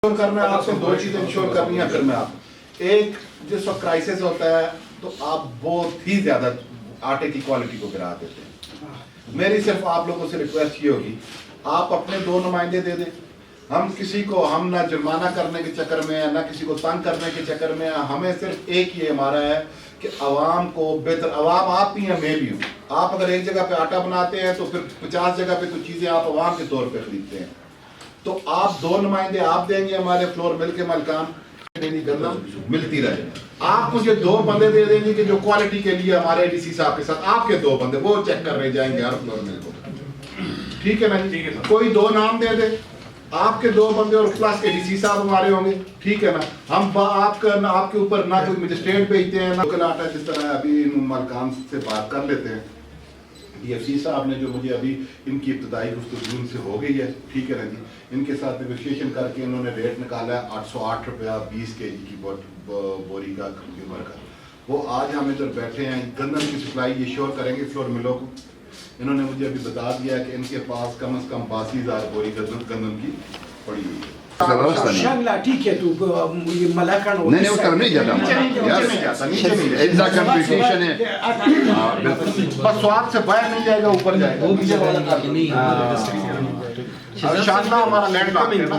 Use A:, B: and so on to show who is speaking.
A: کرنا ہے آپ سے دو چیزیں انشور کرنی ہے پھر میں آپ ایک جس وقت کرائسس ہوتا ہے تو آپ بہت ہی زیادہ آٹے کی کوالٹی کو گرا دیتے ہیں. میری صرف آپ لوگوں سے ریکویسٹ یہ ہوگی آپ اپنے دو نمائندے دے دیں. ہم نہ جرمانہ کرنے کے چکر میں نہ کسی کو تنگ کرنے کے چکر میں ہمیں صرف ایک یہ ہمارا ہے کہ عوام کو بہتر عوام آپ بھی ہیں میں بھی ہوں. آپ اگر ایک جگہ پہ آٹا بناتے ہیں تو پھر 50 جگہ پہ کچھ چیزیں آپ عوام کے طور پہ خریدتے ہیں. تو آپ دو نمائندے آپ دیں گے ہمارے فلور مل کے ملکان گندم ملتی رہے. آپ مجھے دو بندے دے دیں گے کہ جو کوالٹی کے لیے ہمارے ڈی سی صاحب کے ساتھ آپ کے دو بندے وہ چیک کر رہے جائیں گے ہر فلور مل کو. ٹھیک ہے نا؟ کوئی دو نام دے دے آپ کے دو بندے اور پلس کے ڈی سی صاحب ہمارے ہوں گے. ٹھیک ہے نا؟ ہم آپ کے اوپر نہ کوئی مجسٹریٹ بھیجتے ہیں نہ آٹا جس طرح ابھی ملکان سے بات کر لیتے ہیں. ڈی ایف سی صاحب نے جو مجھے ابھی ان کی ابتدائی گفتگو ان سے ہو گئی ہے. ٹھیک ہے نا جی؟ ان کے ساتھ نیگوشیشن کر کے انہوں نے ریٹ نکالا ہے 808 روپیہ 20 کے جی کی بوری کا کنزیومر کا. وہ آج ہم ادھر بیٹھے ہیں گندم کی سپلائی یہ شور کریں گے فلور ملوں کو. انہوں نے مجھے ابھی بتا دیا ہے کہ ان کے پاس کم از کم 82,000 بوری گندم کی پڑی ہوئی ہے.
B: ٹھیک ہے تو یہ ملاکان
C: نہیں اس طرف نہیں جاتا کمپٹیشن ہے
A: بس سواد سے باہر نہیں جائے گا اوپر جائے گا. انشاءاللہ ہمارا لینڈ لاک ہے نا.